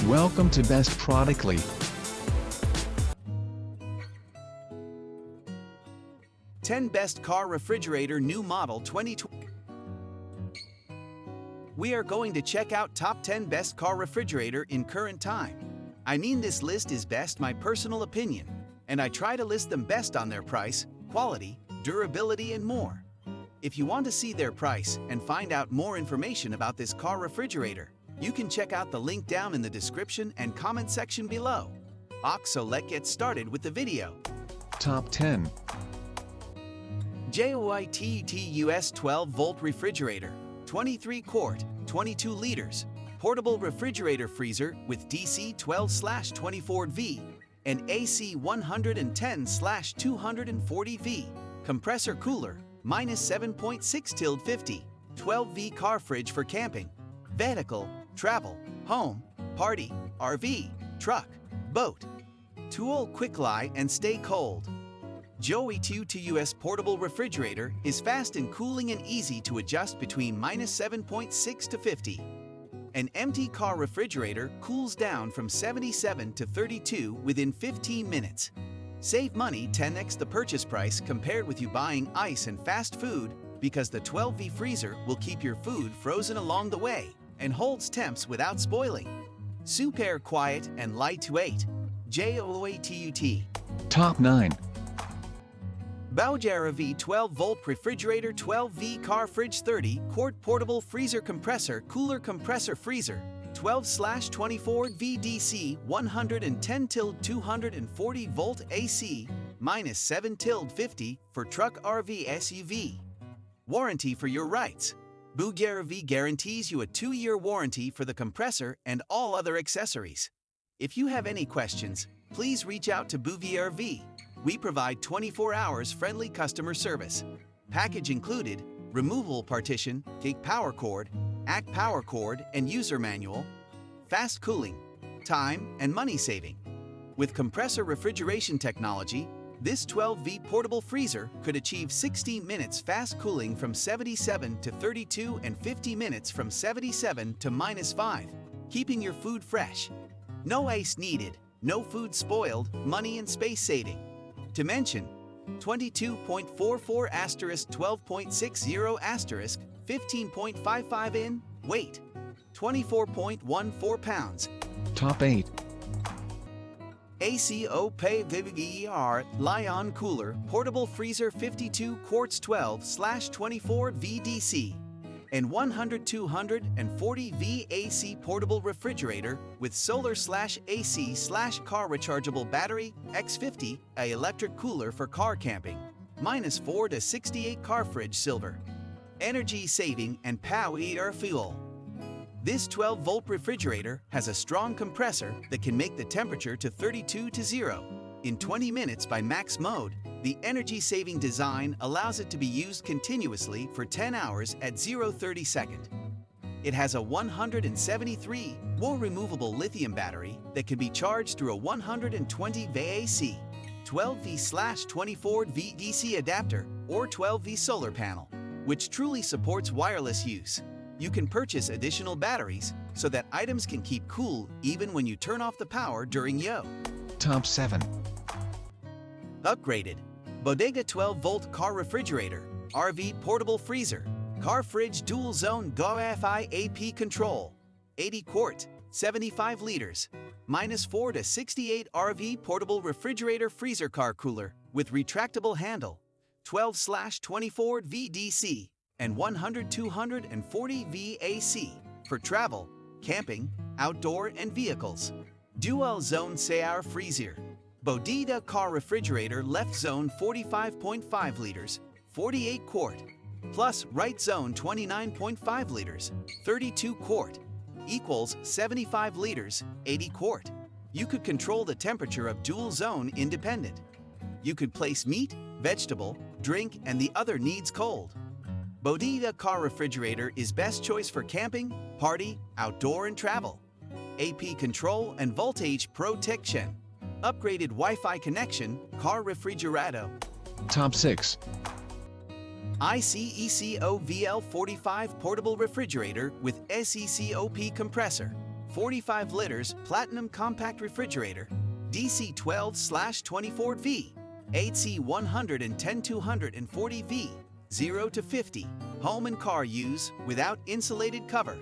Welcome to Best Productly. Ten Best Car Refrigerator New Model 2020. We are going to check out top 10 best car refrigerator in current time. I mean, this list is best my personal opinion, and I try to list them best on their price, quality, durability, and more. If you want to see their price and find out more information about this car refrigerator, you can check out the link down in the description and comment section below. So let's get started with the video. Top 10. JOITT US 12-volt refrigerator, 23 quart, 22 liters, portable refrigerator freezer with DC 12/24V and AC 110/240V, compressor cooler, -7.6-50, 12V car fridge for camping, vertical, travel, home, party, RV, truck, boat. Duel quickly and stay cold. JOITT US portable refrigerator is fast in cooling and easy to adjust between -7.6 to 50. An empty car refrigerator cools down from 77 to 32 within 15 minutes. Save money 10x the purchase price compared with you buying ice and fast food, because the 12V freezer will keep your food frozen along the way and holds temps without spoiling. Super quiet and lightweight. JOITT. Top 9. BODEGA V 12-volt refrigerator 12V car fridge 30 quart portable freezer compressor cooler compressor freezer 12/24V DC 110-240 volt AC -7-50 for truck RV SUV. Warranty for your rights. BODEGA V guarantees you a 2-year warranty for the compressor and all other accessories. If you have any questions, please reach out to BODEGA V. We provide 24 hours friendly customer service. Package included: removable partition, gate power cord, AC power cord and user manual, fast cooling, time and money saving. With compressor refrigeration technology, this 12V portable freezer could achieve 60 minutes fast cooling from 77 to 32 and 50 minutes from 77 to -5, keeping your food fresh. No ice needed, no food spoiled, money and space saving. To mention, 22.44 * 12.60 * 15.55 in weight, 24.14 pounds. Top 8. ACOPOWER LiONCooler portable freezer 52 quarts 12/24 VDC and 100-240 VAC portable refrigerator with solar/AC/car rechargeable battery X50 a electric cooler for car camping, -4 to 68 car fridge silver. Energy saving and power fuel. This 12-volt refrigerator has a strong compressor that can make the temperature to 32 to 0 in 20 minutes by max mode. The energy-saving design allows it to be used continuously for 10 hours at 0.30 seconds. It has a 173-volt removable lithium battery that can be charged through a 120 VAC, 12V/24 VDC adapter, or 12V solar panel, which truly supports wireless use. You can purchase additional batteries so that items can keep cool even when you turn off the power during Top 7. Upgraded. BODEGA 12-volt car refrigerator, RV portable freezer, car fridge dual zone WIFI AP control, 80 quart, 75 liters, -4 to 68 RV portable refrigerator freezer car cooler with retractable handle, 12/24 VDC and 100-240 VAC for travel, camping, outdoor and vehicles. Dual zone CR freezer. BODEGA car refrigerator left zone 45.5 liters, 48 quart, plus right zone 29.5 liters, 32 quart, equals 75 liters, 80 quart. You could control the temperature of dual zone independent. You could place meat, vegetable, drink and the other needs cold. BODEGA car refrigerator is best choice for camping, party, outdoor and travel. AP control and voltage protection. Upgraded Wi-Fi connection, car refrigerator. Top 6. ICECO VL45 portable refrigerator with SECOP compressor, 45 liters Platinum Compact Refrigerator, DC 12/24V, AC 110-240V, 0 to 50, home and car use without insulated cover.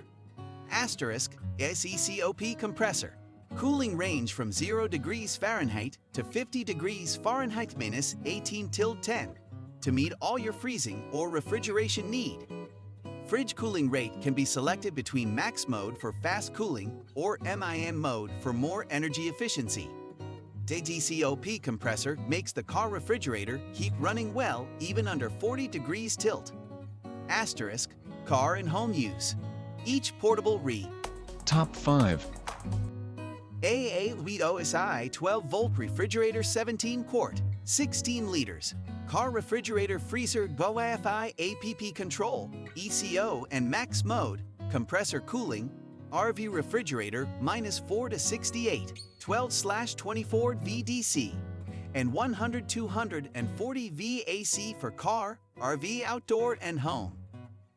Asterisk, SECOP compressor. Cooling range from 0 degrees Fahrenheit to 50 degrees Fahrenheit minus 18 till 10 to meet all your freezing or refrigeration need. Fridge cooling rate can be selected between max mode for fast cooling or MIM mode for more energy efficiency. The DCOP compressor makes the car refrigerator keep running well even under 40 degrees tilt. Asterisk, car and home use. Each portable Top 5. AAOBOSI 12-volt refrigerator 17 quart, 16 liters. Car refrigerator freezer WIFI APP control, ECO and max mode, compressor cooling, RV refrigerator -4 to 68, 12/24 VDC, and 100-240 VAC for car, RV outdoor and home.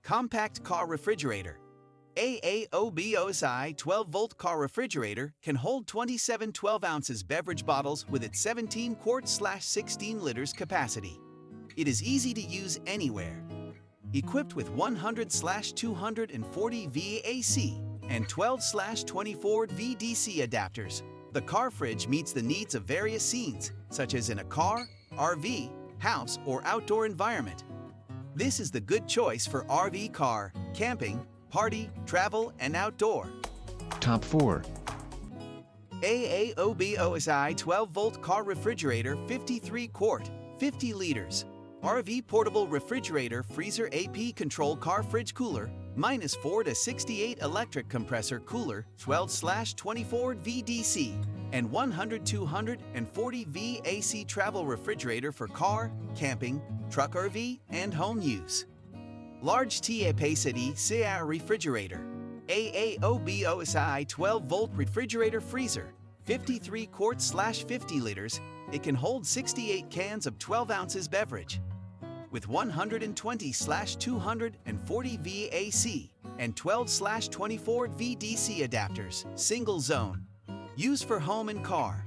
Compact car refrigerator. AAOBOSI 12-volt car refrigerator can hold 27 12-ounces beverage bottles with its 17 quart/16 liters capacity. It is easy to use anywhere. Equipped with 100/240 VAC and 12/24 VDC adapters, the car fridge meets the needs of various scenes, such as in a car, RV, house, or outdoor environment. This is the good choice for RV car, camping, party, travel, and outdoor. Top 4. AAOBOSI 12-volt car refrigerator 53 quart, 50 liters. RV portable refrigerator freezer AP control car fridge cooler, -4 to 68 electric compressor cooler, 12/24 VDC, and 100-240 VAC travel refrigerator for car, camping, truck RV, and home use. Large capacity CR refrigerator. AAOBOSI 12-volt refrigerator freezer, 53 quart/50 liters. It can hold 68 cans of 12 ounces beverage. With 120/240 VAC and 12/24 VDC adapters, single zone. Used for home and car.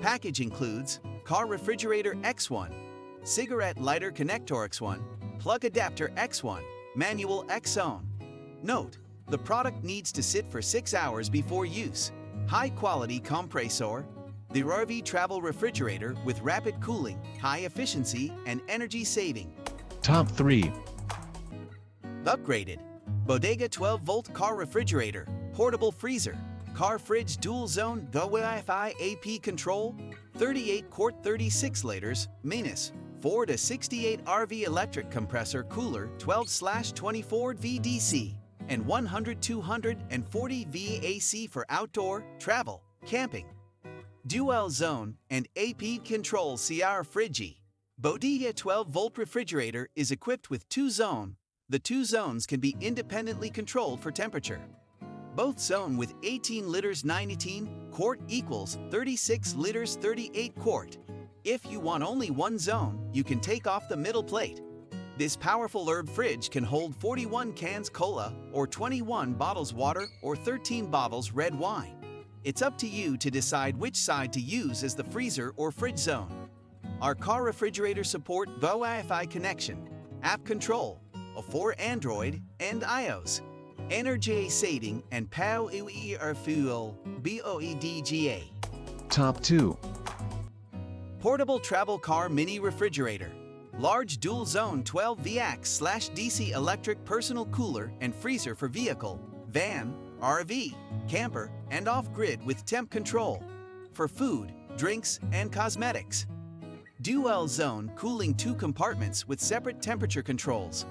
Package includes car refrigerator X1, cigarette lighter connector X1, plug adapter X1, manual X-zone. Note, the product needs to sit for 6 hours before use. High-quality compressor. The RV travel refrigerator with rapid cooling, high efficiency, and energy saving. Top 3. Upgraded. BODEGA 12-volt car refrigerator, portable freezer, car fridge dual zone WIFI AP control, 38 quart 36 liters, -4 to 68 RV electric compressor cooler 12/24 VDC, and 100-240 VAC for outdoor, travel, camping. Duel zone and AP control CR fridge. BODEGA 12-volt refrigerator is equipped with 2-zone. The 2 zones can be independently controlled for temperature. Both zone with 18 liters 19 quart equals 36 liters 38 quart. If you want only 1 zone, you can take off the middle plate. This powerful herb fridge can hold 41 cans cola or 21 bottles water or 13 bottles red wine. It's up to you to decide which side to use as the freezer or fridge zone. Our car refrigerator support Wi-Fi connection, app control, for Android and iOS, energy saving and power fuel BODEGA. Top 2. Portable travel car mini refrigerator. Large dual zone 12 VAC/DC electric personal cooler and freezer for vehicle, van, RV, camper, and off-grid with temp control. For food, drinks, and cosmetics. Dual zone cooling 2 compartments with separate temperature controls.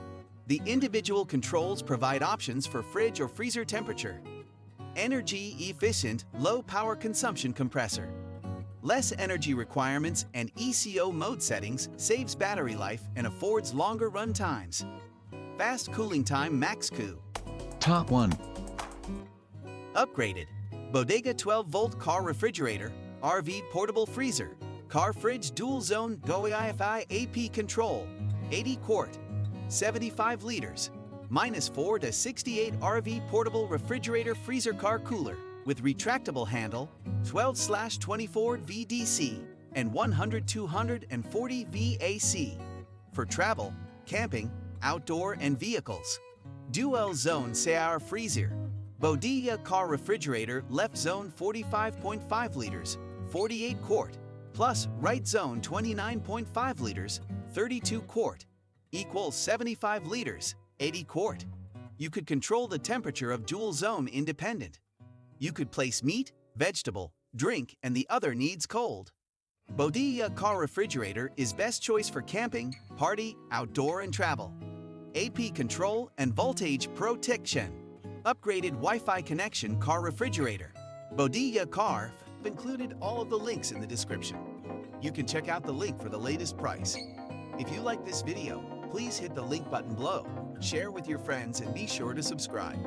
The individual controls provide options for fridge or freezer temperature. Energy efficient, low power consumption compressor. Less energy requirements and ECO mode settings saves battery life and affords longer run times. Fast cooling time MaxCoo. Top 1. Upgraded. BODEGA 12-volt car refrigerator, RV portable freezer, car fridge dual zone WIFI AP control, 80 quart, 75 liters, -4 to 68 RV portable refrigerator freezer car cooler, with retractable handle, 12/24 VDC, and 100/240 VAC. For travel, camping, outdoor, and vehicles. Duel Zone CR Freezer. BODEGA car refrigerator left zone 45.5 liters, 48 quart, plus right zone 29.5 liters, 32 quart, equals 75 liters, 80 quart. You could control the temperature of dual zone independent. You could place meat, vegetable, drink, and the other needs cold. BODEGA car refrigerator is best choice for camping, party, outdoor, and travel. AP control and voltage protection. Upgraded Wi-Fi connection car refrigerator. BODEGA car included all of the links in the description. You can check out the link for the latest price. If you like this video, please hit the link button below, share with your friends, and be sure to subscribe.